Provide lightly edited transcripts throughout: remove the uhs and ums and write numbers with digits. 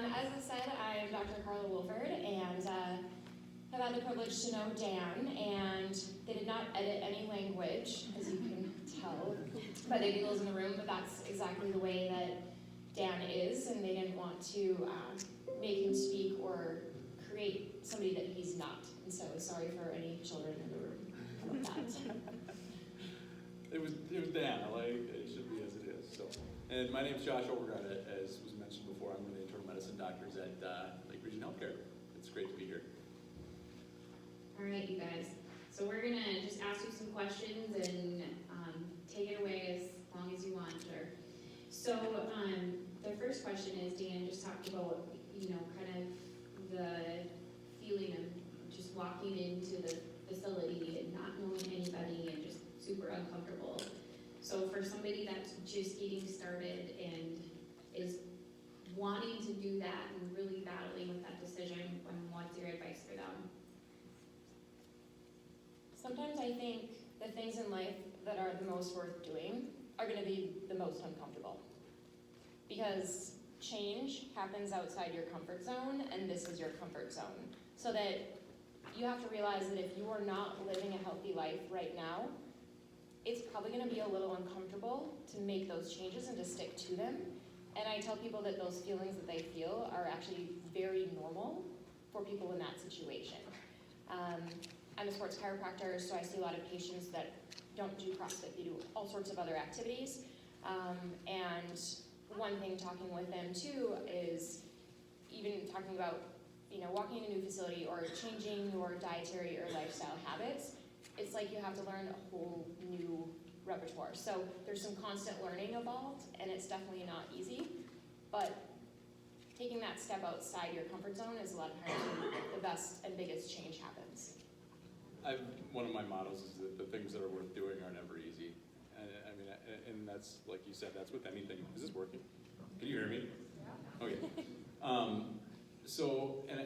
As I said, I'm Dr. Karla Wolford, and have had the privilege to know Dan, and they did not edit any language, as you can tell by the giggles in the room, but that's exactly the way that Dan is, and they didn't want to make him speak or create somebody that he's not. And so sorry for any children in the room about that. It was Dan. It should be as it is. So, and my name's Josh Overgaard. As was mentioned before, I'm one of the internal medicine doctors at Lake Region Healthcare. It's great to be here. All right, you guys. So we're gonna just ask you some questions and take it away as long as you want, sure. So the first question is, Dan just talked about, kind of the feeling of just walking into the facility and not knowing anybody and just super uncomfortable. So for somebody that's just getting started and is wanting to do that and really battling with that decision, what's your advice for them? Sometimes I think the things in life that are the most worth doing are going to be the most uncomfortable. Because change happens outside your comfort zone, and this is your comfort zone. So that you have to realize that if you are not living a healthy life right now, it's probably going to be a little uncomfortable to make those changes and to stick to them. And I tell people that those feelings that they feel are actually very normal for people in that situation. I'm a sports chiropractor, so I see a lot of patients that don't do CrossFit. They do all sorts of other activities. And one thing talking with them too is even talking about, walking in a new facility or changing your dietary or lifestyle habits. It's like you have to learn a whole new repertoire. So there's some constant learning involved, and it's definitely not easy. But taking that step outside your comfort zone is a lot of times when the best and biggest change happens. One of my mottos is that the things that are worth doing are never easy. And that's, like you said, that's with anything. Is this working? Can you hear me? Yeah. Okay.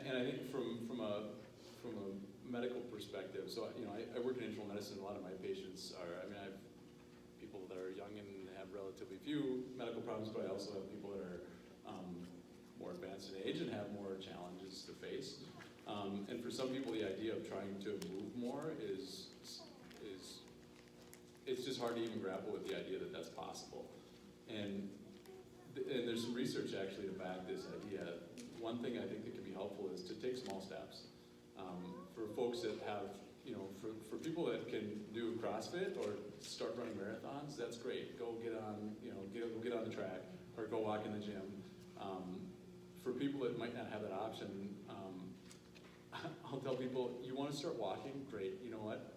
And I think from a medical perspective, so I work in internal medicine. A lot of my patients are, I have people that are young and have relatively few medical problems, but I also have people that are more advanced in age and have more challenges to face. And for some people, the idea of trying to move more is it's just hard to even grapple with the idea that that's possible. And there's some research actually to back this idea. One thing I think that can be helpful is to take small steps. For folks that have, for people that can do CrossFit or start running marathons, that's great. Go get on, get on the track or go walk in the gym. For people that might not have that option, I'll tell people, you want to start walking? Great. You know what?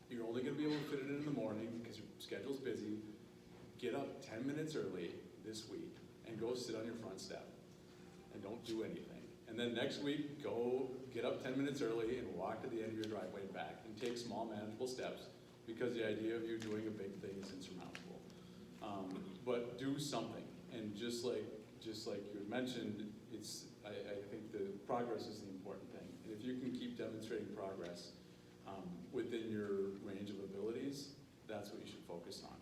You're only going to be able to fit it in the morning because your schedule's busy. Get up 10 minutes early this week and go sit on your front step and don't do anything. And then next week, go get up 10 minutes early and walk to the end of your driveway and back and take small manageable steps because the idea of you doing a big thing is insurmountable. But do something. And just like you had mentioned, I think the progress is the important thing. And if you can keep demonstrating progress within your range of abilities, that's what you should focus on.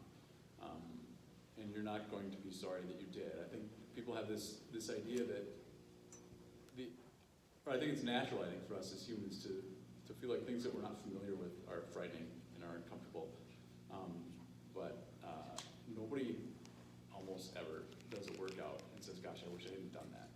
And you're not going to be sorry that you did. I think people have this idea that, I think it's natural, for us as humans to feel like things that we're not familiar with are frightening and are uncomfortable. But nobody almost ever does a workout and says, gosh, I wish I hadn't done that.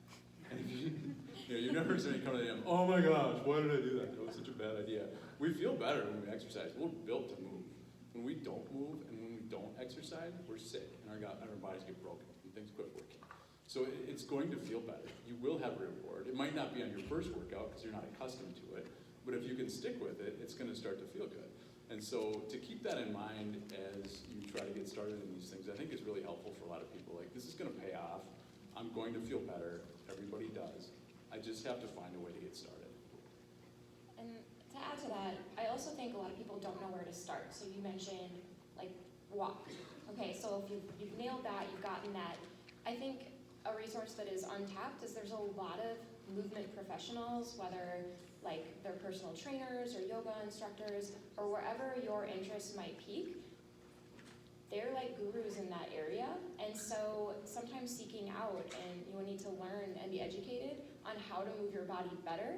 And you've never heard somebody come to them, oh my gosh, why did I do that? That was such a bad idea. We feel better when we exercise. We're built to move. When we don't move and when we don't exercise, we're sick and our bodies get broken and things quit working. So it's going to feel better. You will have a reward. It might not be on your first workout because you're not accustomed to it, but if you can stick with it, it's going to start to feel good. And so to keep that in mind as you try to get started in these things, I think is really helpful for a lot of people. Like, this is going to pay off. I'm going to feel better. Everybody does. I just have to find a way to get started. And to add to that, I also think a lot of people don't know where to start. So you mentioned, walk. Okay, so if you've nailed that, you've gotten that. I think a resource that is untapped is there's a lot of movement professionals, whether they're personal trainers or yoga instructors or wherever your interests might peak. they're like gurus in that area. And so sometimes seeking out and you need to learn and be educated on how to move your body better,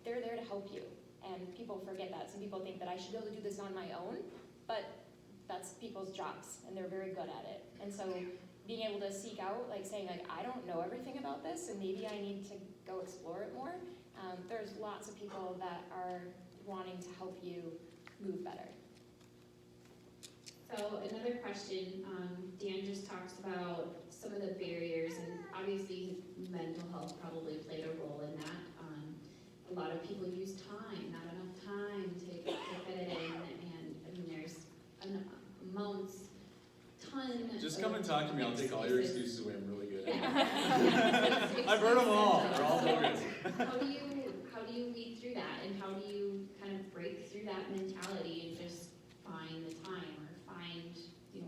they're there to help you. And people forget that. Some people think that I should be able to do this on my own, but that's people's jobs and they're very good at it. And so being able to seek out, like saying like, I don't know everything about this and maybe I need to go explore it more. There's lots of people that are wanting to help you move better. So another question, Dan just talked about some of the barriers, and obviously mental health probably played a role in that. A lot of people use time, not enough time to fit it in, and I mean there's an ton. Just come of and talk to me, I'll take all your excuses away, I'm really good at it. I've I've heard them all, they're all bogus. How do you weed through that, and how do you kind of break through that mentality and just find the time or find,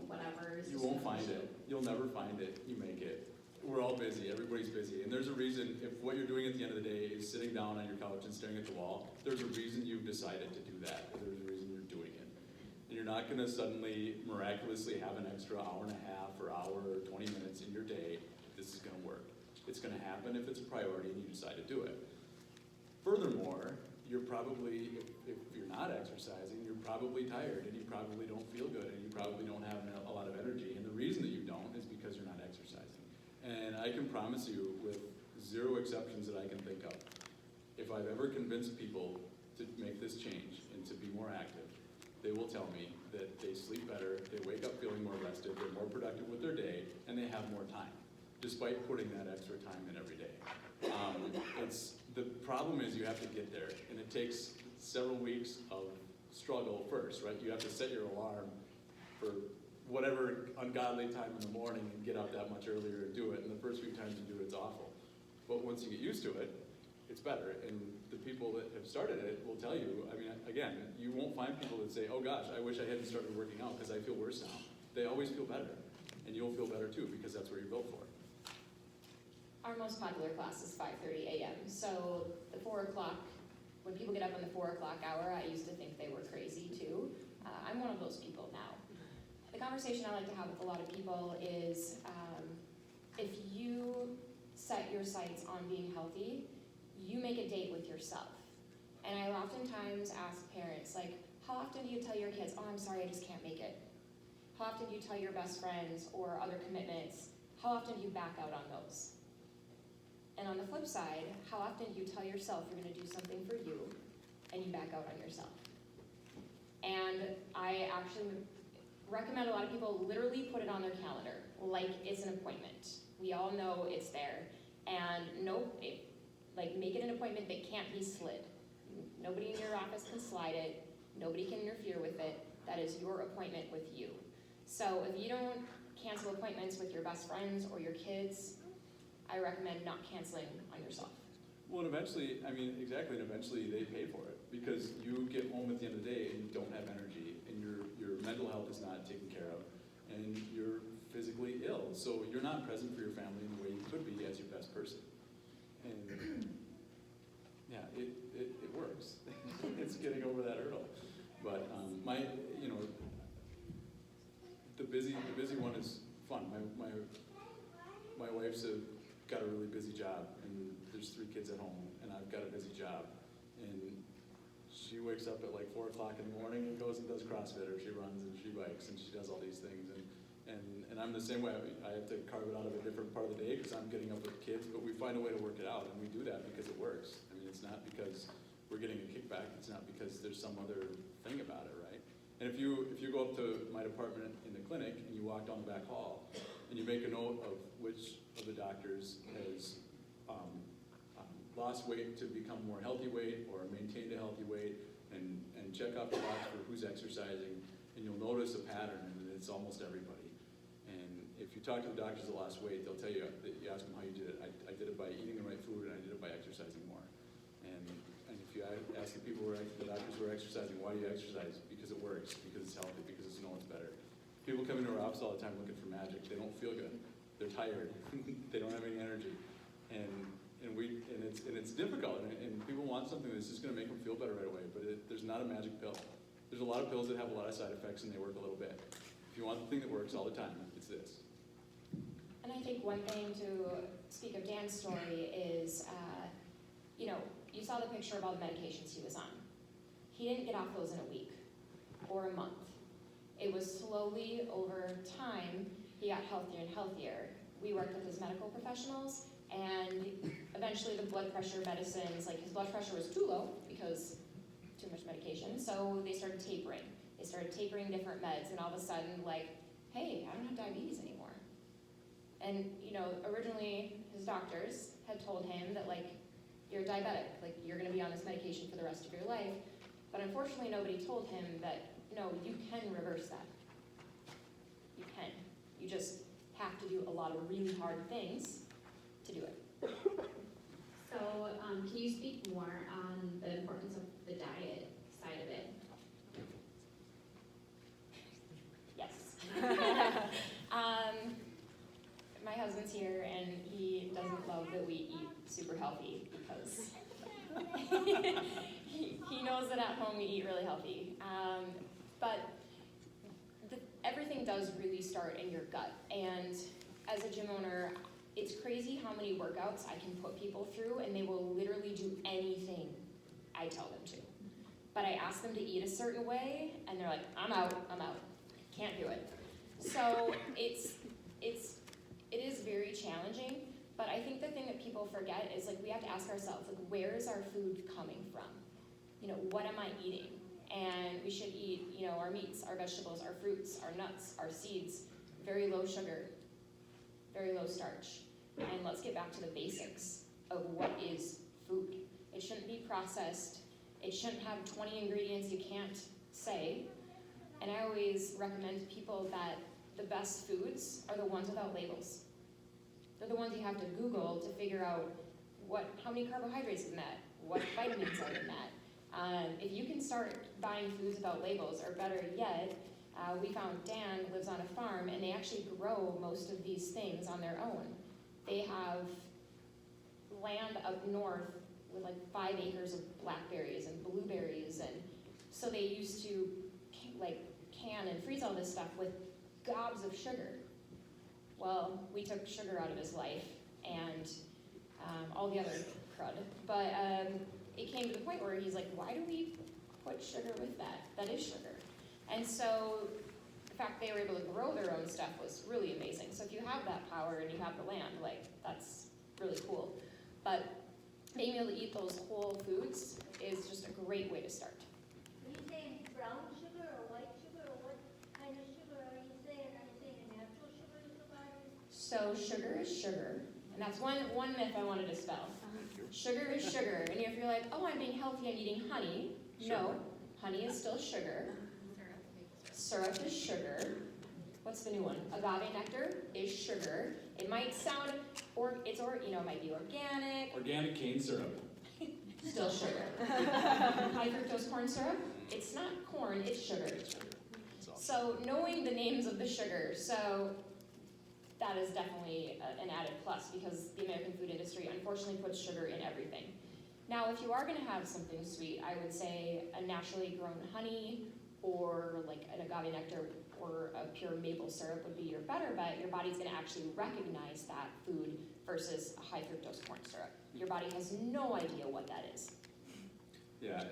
whatever? You won't find it. You'll never find it. You make it. We're all busy. Everybody's busy. And there's a reason, if what you're doing at the end of the day is sitting down on your couch and staring at the wall, there's a reason you've decided to do that. There's a reason you're doing it. And you're not going to suddenly, miraculously have an extra hour and a half or hour or 20 minutes in your day. This is going to work. It's going to happen if it's a priority and you decide to do it. Furthermore, you're probably, if you're not exercising, you're probably tired and you probably don't feel good and you probably don't have a lot of energy. And the reason that you don't is because you're not exercising. And I can promise you, with zero exceptions that I can think of, if I've ever convinced people to make this change and to be more active, they will tell me that they sleep better, they wake up feeling more rested, they're more productive with their day, and they have more time, despite putting that extra time in every day. The problem is you have to get there, and it takes several weeks of struggle first, right? You have to set your alarm for whatever ungodly time in the morning and get up that much earlier and do it, and the first few times you do it, it's awful. But once you get used to it, it's better, and the people that have started it will tell you, I mean, again, you won't find people that say, oh gosh, I wish I hadn't started working out because I feel worse now. They always feel better, and you'll feel better too because that's what you're built for. Our most popular class is 5:30 a.m. So the 4 o'clock, when people get up in the 4 o'clock hour, I used to think they were crazy too. I'm one of those people now. The conversation I like to have with a lot of people is if you set your sights on being healthy, you make a date with yourself. And I oftentimes ask parents, like, how often do you tell your kids, oh, I'm sorry, I just can't make it? How often do you tell your best friends or other commitments, how often do you back out on those? And on the flip side, how often do you tell yourself you're going to do something for you and you back out on yourself? And I actually recommend a lot of people literally put it on their calendar, like it's an appointment. We all know it's there. And make it an appointment that can't be slid. Nobody in your office can slide it. Nobody can interfere with it. That is your appointment with you. So if you don't cancel appointments with your best friends or your kids, I recommend not canceling on yourself. Well, and eventually, exactly, and eventually they pay for it because you get home at the end of the day and you don't have energy and your mental health is not taken care of and you're physically ill. So you're not present for your family in the way you could be as your best person. And yeah, it works. It's getting over that hurdle. But the busy one is fun. My wife's got a really busy job, and there's 3 kids at home, and I've got a busy job. And she wakes up at like 4 o'clock in the morning and goes and does CrossFit, or she runs and she bikes and she does all these things. And I'm the same way. I have to carve it out of a different part of the day because I'm getting up with kids, but we find a way to work it out, and we do that because it works. I mean, it's not because we're getting a kickback. It's not because there's some other thing about it, right? And if you go up to my department in the clinic and you walk down the back hall and you make a note of which of the doctors has lost weight to become more healthy weight or maintained a healthy weight, and check off the box for who's exercising, and you'll notice a pattern, and it's almost everybody. And if you talk to the doctors that lost weight, they'll tell you, you ask them how you did it. I did it by eating the right food, and I did it by exercising more. And if you ask the doctors who are exercising, why do you exercise? Because it works, because it's healthy, because it's better. People come into our office all the time looking for magic. They don't feel good. They're tired. They don't have any energy. And it's difficult, and people want something that's just going to make them feel better right away, but there's not a magic pill. There's a lot of pills that have a lot of side effects, and they work a little bit. If you want the thing that works all the time, it's this. And I think one thing to speak of Dan's story is, you saw the picture of all the medications he was on. He didn't get off those in a week or a month. It was slowly over time, he got healthier and healthier. We worked with his medical professionals, and eventually the blood pressure medicines, like his blood pressure was too low because too much medication, so they started tapering. They started tapering different meds, and all of a sudden, like, hey, I don't have diabetes anymore. And, originally his doctors had told him that, like, you're diabetic, like, you're gonna be on this medication for the rest of your life. But unfortunately, nobody told him that, no, you can reverse that. You can. You just have to do a lot of really hard things to do it. So, can you speak more on the importance of the diet side of it? Yes. My husband's here, and he doesn't love that we eat super healthy because he knows that at home we eat really healthy. But everything does really start in your gut. And as a gym owner, it's crazy how many workouts I can put people through, and they will literally do anything I tell them to. But I ask them to eat a certain way, and they're like, I'm out, can't do it. So it is very challenging, but I think the thing that people forget is, like, we have to ask ourselves, like, where is our food coming from? What am I eating? And we should eat, our meats, our vegetables, our fruits, our nuts, our seeds, very low sugar, very low starch. And let's get back to the basics of what is food. It shouldn't be processed. It shouldn't have 20 ingredients you can't say. And I always recommend to people that the best foods are the ones without labels. They're the ones you have to Google to figure out how many carbohydrates in that, what vitamins are in that. If you can start buying foods without labels, or better yet, we found Dan lives on a farm, and they actually grow most of these things on their own. They have land up north with like 5 acres of blackberries and blueberries, and so they used to can and freeze all this stuff with gobs of sugar. Well, we took sugar out of his life and all the other crud, but it came to the point where he's like, why do we put sugar with that? That is sugar. And so the fact they were able to grow their own stuff was really amazing. So if you have that power and you have the land, that's really cool. But being able to eat those whole foods is just a great way to start. Are you saying brown sugar or white sugar, or what kind of sugar are you saying? Are you saying natural sugar is the virus? So sugar is sugar, and that's one myth I want to dispel. Sugar is sugar, and if you're like, oh, I'm being healthy, I'm eating honey. No, honey is still sugar. Syrup is sugar. What's the new one? Agave nectar is sugar. It might sound, it might be organic. Organic cane syrup. Still sugar. High fructose corn syrup, it's not corn, it's sugar. So knowing the names of the sugar, so that is definitely an added plus, because the American food industry unfortunately puts sugar in everything. Now, if you are going to have something sweet, I would say a naturally grown honey, or like an agave nectar, or a pure maple syrup would be your better bet. Your body's going to actually recognize that food versus a high fructose corn syrup. Your body has no idea what that is. Yeah,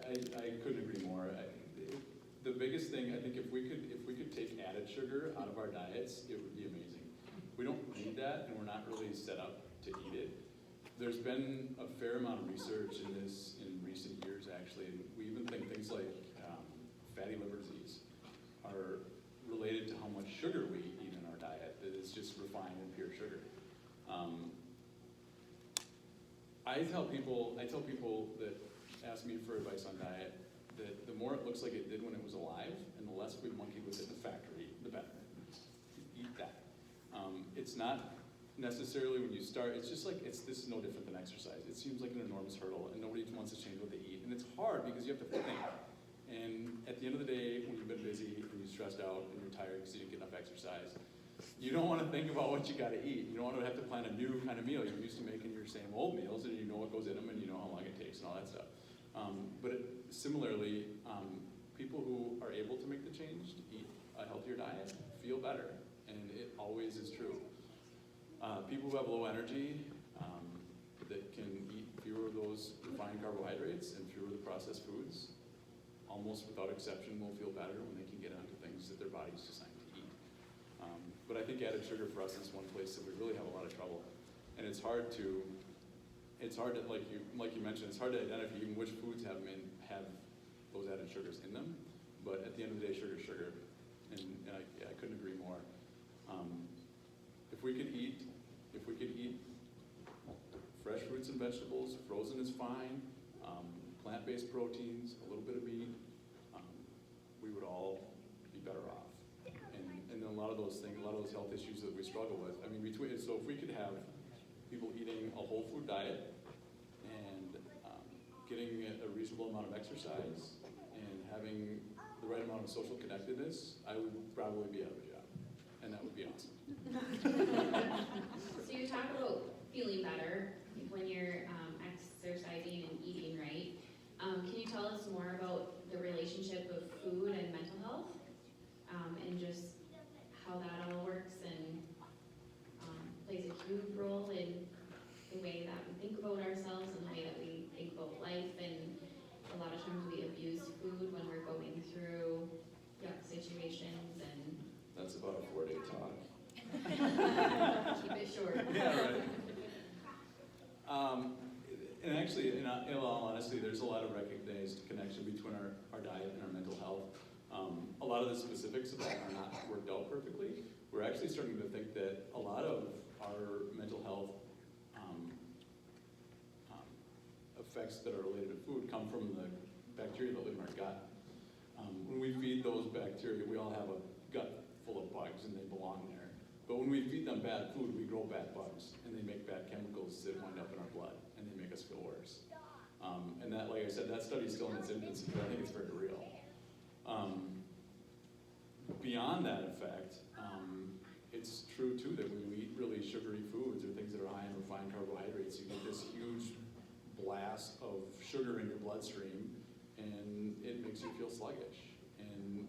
I couldn't agree more. The biggest thing, I think, if we could take added sugar out of our diets, it would be amazing. We don't need that, and we're not really set up to eat it. There's been a fair amount of research in this in recent years, actually, and we even think things like fatty liver disease are related to how much sugar we eat in our diet, that is just refined and pure sugar. I tell people that ask me for advice on diet that the more it looks like it did when it was alive, and the less we monkeyed with it in the factory, the better. Eat that. It's not necessarily when you start, it's just like, this is no different than exercise. It seems like an enormous hurdle, and nobody wants to change what they eat. And it's hard because you have to think. And at the end of the day, when you've been busy and you're stressed out and you're tired because you didn't get enough exercise, you don't want to think about what you got to eat. You don't want to have to plan a new kind of meal. You're used to making your same old meals, and you know what goes in them, and you know how long it takes and all that stuff. Similarly, people who are able to make the change to eat a healthier diet feel better, and it always is true. People who have low energy, that can eat fewer of those refined carbohydrates and fewer of the processed foods, almost without exception will feel better when they can get onto things that their body's designed to eat. But I think added sugar for us is one place that we really have a lot of trouble. And it's hard to, like you mentioned, it's hard to identify even which foods have those added sugars in them. But at the end of the day, sugar is sugar. And I couldn't agree more. If we could eat fresh fruits and vegetables, frozen is fine, plant-based proteins, a little bit of meat, we would all be better off. And then a lot of those health issues that we struggle with, I mean, so if we could have people eating a whole food diet and getting a reasonable amount of exercise and having the right amount of social connectedness, I would probably be out of a job, and that would be awesome. So you talk about feeling better when you're exercising and eating right. Can you tell us more about the relationship of food and mental health, and just how that all works and plays a huge role in the way that we think about ourselves and the way that we think about life, and a lot of times we abuse food when we're going through yuck situations, and That's about a 4-day talk. keep it short. Yeah, right. And actually, in all honesty, there's a lot of recognized connection between our diet and our mental health. A lot of the specifics of that are not worked out perfectly. We're actually starting to think that a lot of our mental health effects that are related to food come from the bacteria that live in our gut. When we feed those bacteria, we all have a gut full of bugs and they belong there. But when we feed them bad food, we grow bad bugs and they make bad chemicals that wind up in our blood and they make us feel worse. And that, like I said, that study is still in its infancy, but I think it's very real. Beyond that effect, it's true too that when you eat really sugary foods or things that are high in refined carbohydrates, you get this huge blast of sugar in your bloodstream and it makes you feel sluggish. And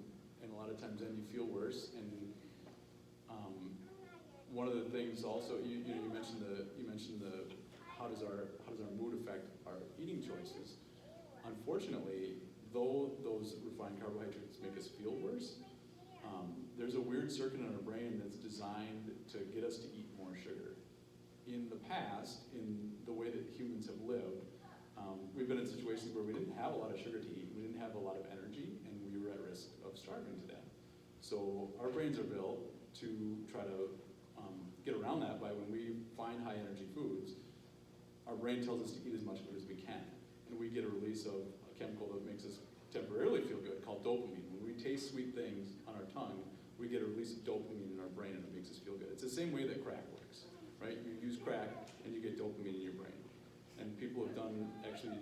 a lot of times then you feel worse. And one of the things also, you mentioned the how does our mood affect our eating choices? Unfortunately, though those refined carbohydrates make us feel worse, there's a weird circuit in our brain that's designed to get us to eat more sugar. In the past, in the way that humans have lived, we've been in situations where we didn't have a lot of sugar to eat, we didn't have a lot of energy, and we were at risk of starving to death. So our brains are built to try to get around that by when we find high energy foods, our brain tells us to eat as much food as we can. And we get a release of a chemical that makes us temporarily feel good called dopamine. When we taste sweet things on our tongue, we get a release of dopamine in our brain and it makes us feel good. It's the same way that crack works, right? You use crack and you get dopamine in your brain. And people have done actually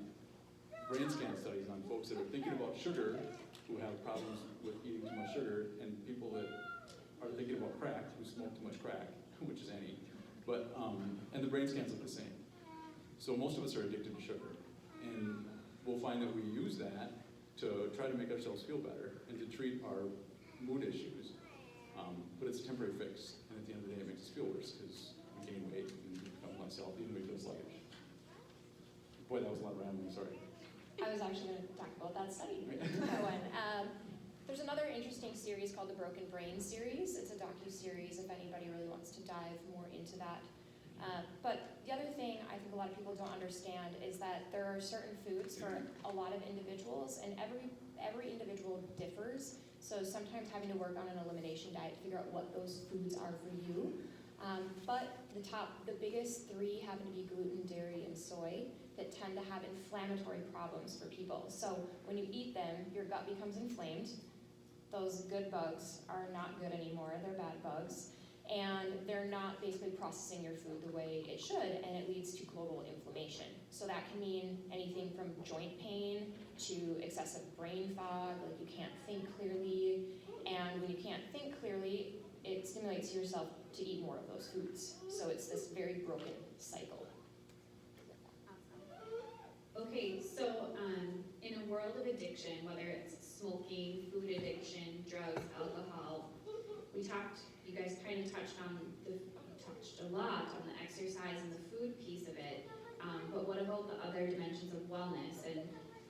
brain scan studies on folks that are thinking about sugar, who have problems with eating too much sugar, and people that are thinking about crack, who smoke too much crack, which is any. But, and the brain scans look the same. So most of us are addicted to sugar. And we'll find that we use that to try to make ourselves feel better and to treat our mood issues. But it's a temporary fix. And at the end of the day, it makes us feel worse because we gain weight and become less healthy and we feel sluggish. Boy, that was a lot of rambling, sorry. I was actually going to talk about that study. That one. There's another interesting series called the Broken Brain series. It's a docu-series if anybody really wants to dive more into that. But the other thing I think a lot of people don't understand is that there are certain foods for a lot of individuals, and every individual differs. So sometimes having to work on an elimination diet to figure out what those foods are for you. But the biggest three happen to be gluten, dairy, and soy that tend to have inflammatory problems for people. So when you eat them, your gut becomes inflamed. Those good bugs are not good anymore, they're bad bugs. And they're not basically processing your food the way it should, and it leads to global inflammation. So that can mean anything from joint pain to excessive brain fog, like you can't think clearly. And when you can't think clearly, it stimulates yourself to eat more of those foods. So it's this very broken cycle. Okay, so in a world of addiction, whether it's smoking, food addiction, drugs, alcohol, you guys kind of touched a lot on the exercise and the food piece of it, but what about the other dimensions of wellness? And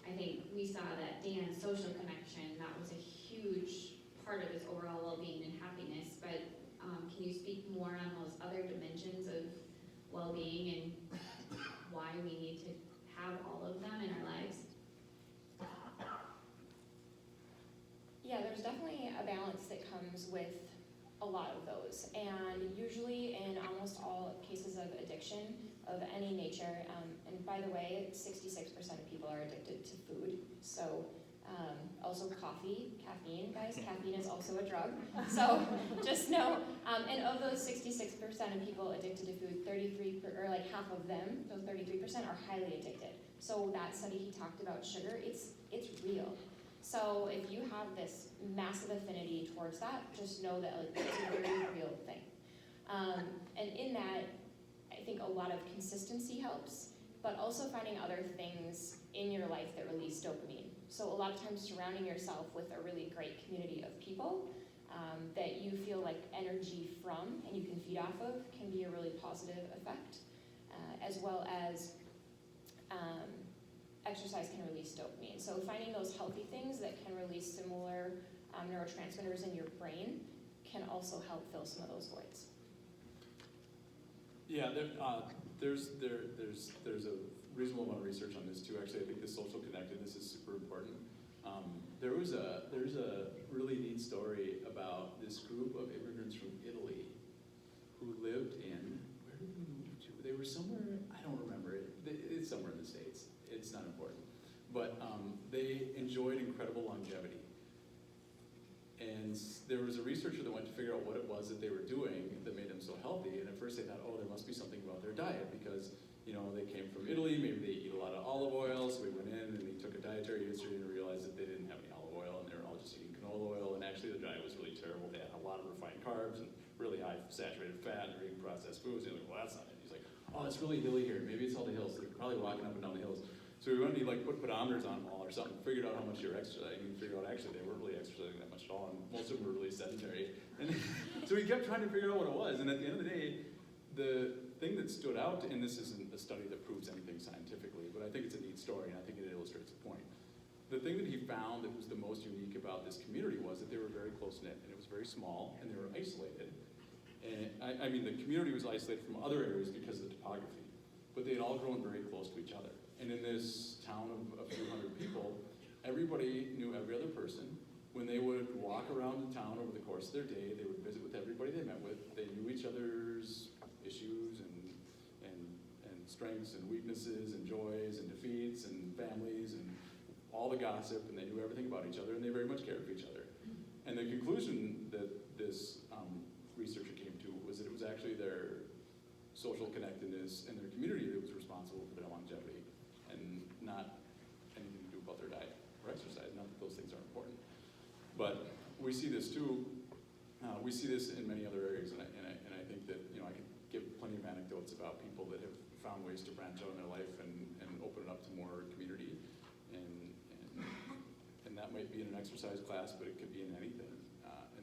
I think we saw that Dan's social connection, that was a huge part of his overall well-being and happiness, but can you speak more on those other dimensions of well-being and why we need to have all of them in our lives? Yeah, there's definitely a balance that comes with a lot of those, and usually in almost all cases of addiction of any nature, and by the way, 66% of people are addicted to food, so also coffee, caffeine, guys, caffeine is also a drug, so just know, and of those 66% of people addicted to food, 33, or like half of them, those 33% are highly addicted. So that study he talked about sugar, it's real. So if you have this massive affinity towards that, just know that like, it's a very real thing. And in that, I think a lot of consistency helps, but also finding other things in your life that release dopamine. So a lot of times surrounding yourself with a really great community of people that you feel like energy from and you can feed off of can be a really positive effect, as well as exercise can release dopamine. So finding those healthy things that can release similar neurotransmitters in your brain can also help fill some of those voids. Yeah, there's a reasonable amount of research on this too. Actually, I think the social connectedness is super important. There's a really neat story about this group of immigrants from Italy who lived in, where did they move to? They were somewhere, I don't remember it. It's somewhere in the States. It's not important. But they enjoyed incredible longevity. And there was a researcher that went to figure out what it was that they were doing that made them so healthy. And at first they thought, oh, there must be something about their diet because, they came from Italy, maybe they eat a lot of olive oil. So we went in and they took a dietary history and realized that they didn't have any olive oil and they were all just eating canola oil. And actually the diet was really terrible. They had a lot of refined carbs and really high saturated fat and eating processed foods. And they're like, well, that's not it. He's like, oh, it's really hilly here. Maybe it's all the hills. They're probably walking up and down the hills. So we went to put pedometers on them all or something, figured out how much they were exercising, and figured out actually they weren't really exercising that much at all, and most of them were really sedentary. And so we kept trying to figure out what it was, and at the end of the day, the thing that stood out, and this isn't a study that proves anything scientifically, but I think it's a neat story, and I think it illustrates the point. The thing that he found that was the most unique about this community was that they were very close-knit, and it was very small, and they were isolated. And I mean, the community was isolated from other areas because of the topography, but they had all grown very close to each other. And in this town of a few hundred people, everybody knew every other person. When they would walk around the town over the course of their day, they would visit with everybody they met with. They knew each other's issues and strengths and weaknesses and joys and defeats and families and all the gossip, and they knew everything about each other, and they very much cared for each other. And the conclusion that this researcher came to was that it was actually their social connectedness and their community that was responsible for their longevity, and not anything to do about their diet or exercise. Not that those things are important, but we see this too. We see this in many other areas, and I think that I could give plenty of anecdotes about people that have found ways to branch out in their life and open it up to more community, and that might be in an exercise class, but it could be in anything.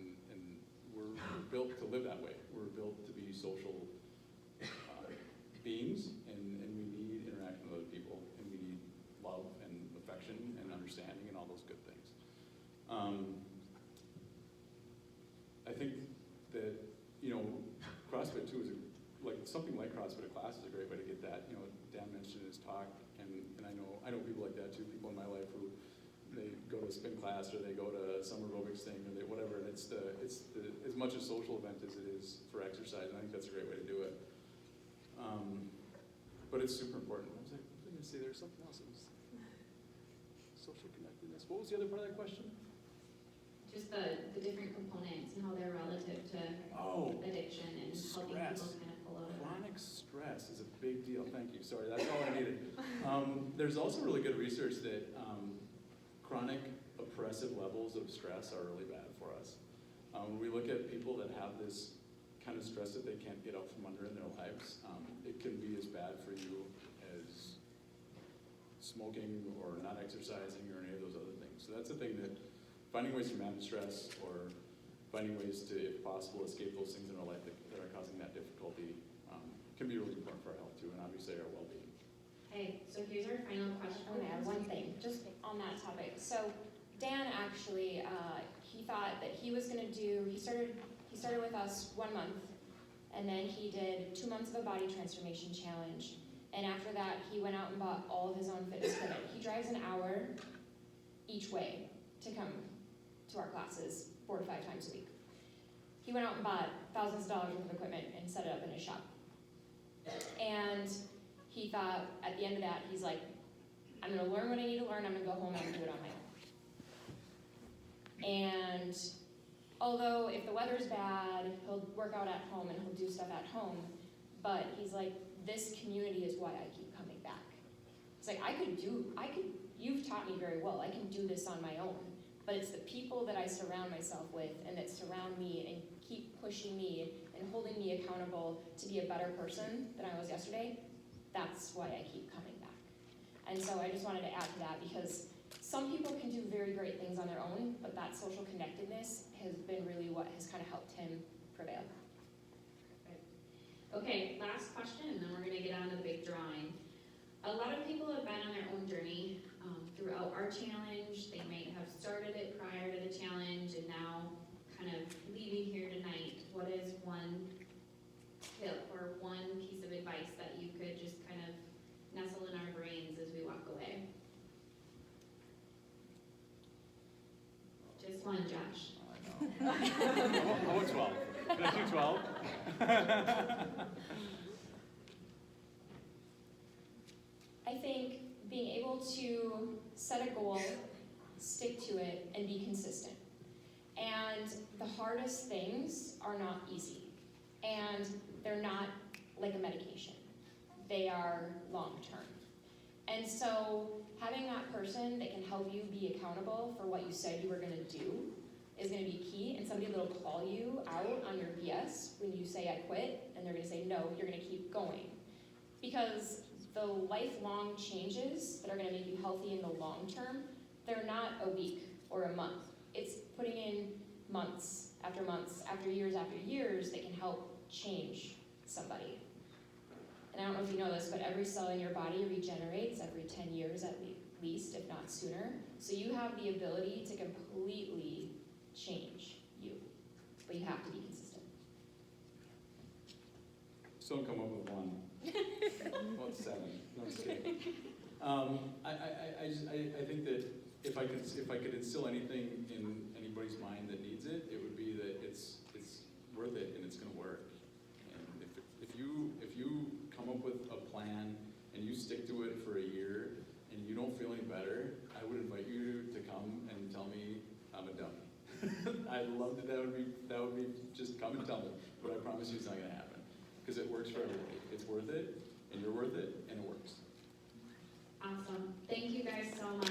And we're built to live that way. We're built to be social beings, and we need interaction with other people, and we need love and affection and understanding and all those good things. I think that CrossFit too is something like CrossFit, a class is a great way to get that. Dan mentioned in his talk, and I know people like that too. People in my life who they go to a spin class or they go to some aerobics thing or whatever, and it's as much a social event as it is for exercise, and I think that's a great way to do it. But it's super important. What was I going to say? There's something else. It was social connectedness. What was the other part of that question? Just the different components and how they're relative to addiction and helping people kind of pull out of that. Chronic stress is a big deal. Thank you. Sorry, that's all I needed. There's also really good research that chronic oppressive levels of stress are really bad for us. When we look at people that have this kind of stress that they can't get out from under in their lives, it can be as bad for you as smoking or not exercising or any of those other things. So that's the thing, that finding ways to manage stress or finding ways to, if possible, escape those things in our life that are causing that difficulty can be really important for our health too, and obviously our well-being. Okay, so here's our final question. I want to add one thing, just on that topic. So Dan actually, he thought that he was going to do, he started with us 1 month, and then he did 2 months of a body transformation challenge. And after that, he went out and bought all of his own fitness equipment. He drives an hour each way to come to our classes 4 to 5 times a week. He went out and bought thousands of dollars worth of equipment and set it up in his shop. And he thought at the end of that, he's like, I'm gonna learn what I need to learn, I'm gonna go home, I'm gonna do it on my own. And although if the weather's bad, he'll work out at home and he'll do stuff at home, but he's like, this community is why I keep coming back. It's like, you've taught me very well, I can do this on my own, but it's the people that I surround myself with and that surround me and keep pushing me and holding me accountable to be a better person than I was yesterday. That's why I keep coming back. And so I just wanted to add to that because some people can do very great things on their own, but that social connectedness has been really what has kind of helped him prevail. Okay, last question, and then we're gonna get on to the big drawing. A lot of people have been on their own journey throughout our challenge. They might have started it prior to the challenge and now kind of leaving here tonight. What is one tip or one piece of advice that you could just kind of nestle in our brains as we walk away? Just one, Josh. I know. How about 12? Can I do 12? I think being able to set a goal, stick to it, and be consistent. And the hardest things are not easy. And they're not like a medication. They are long-term. And so having that person that can help you be accountable for what you said you were going to do is going to be key. And somebody that will call you out on your BS when you say I quit, and they're going to say no, you're going to keep going. Because the lifelong changes that are going to make you healthy in the long term, they're not a week or a month. It's putting in months after years that can help change somebody. And I don't know if you know this, but every cell in your body regenerates every 10 years at least, if not sooner. So you have the ability to completely change you, but you have to be consistent. Still don't come up with one. About 7. No, I'm just kidding. I think that if I could instill anything in anybody's mind that needs it, it would be that it's worth it and it's going to work. And if you come up with a plan and you stick to it for a year and you don't feel any better, I would invite you to come and tell me I'm a dummy. I'd love that. That would be just come and tell me. But I promise you it's not going to happen because it works for everybody. It's worth it, and you're worth it, and it works. Awesome. Thank you guys so much.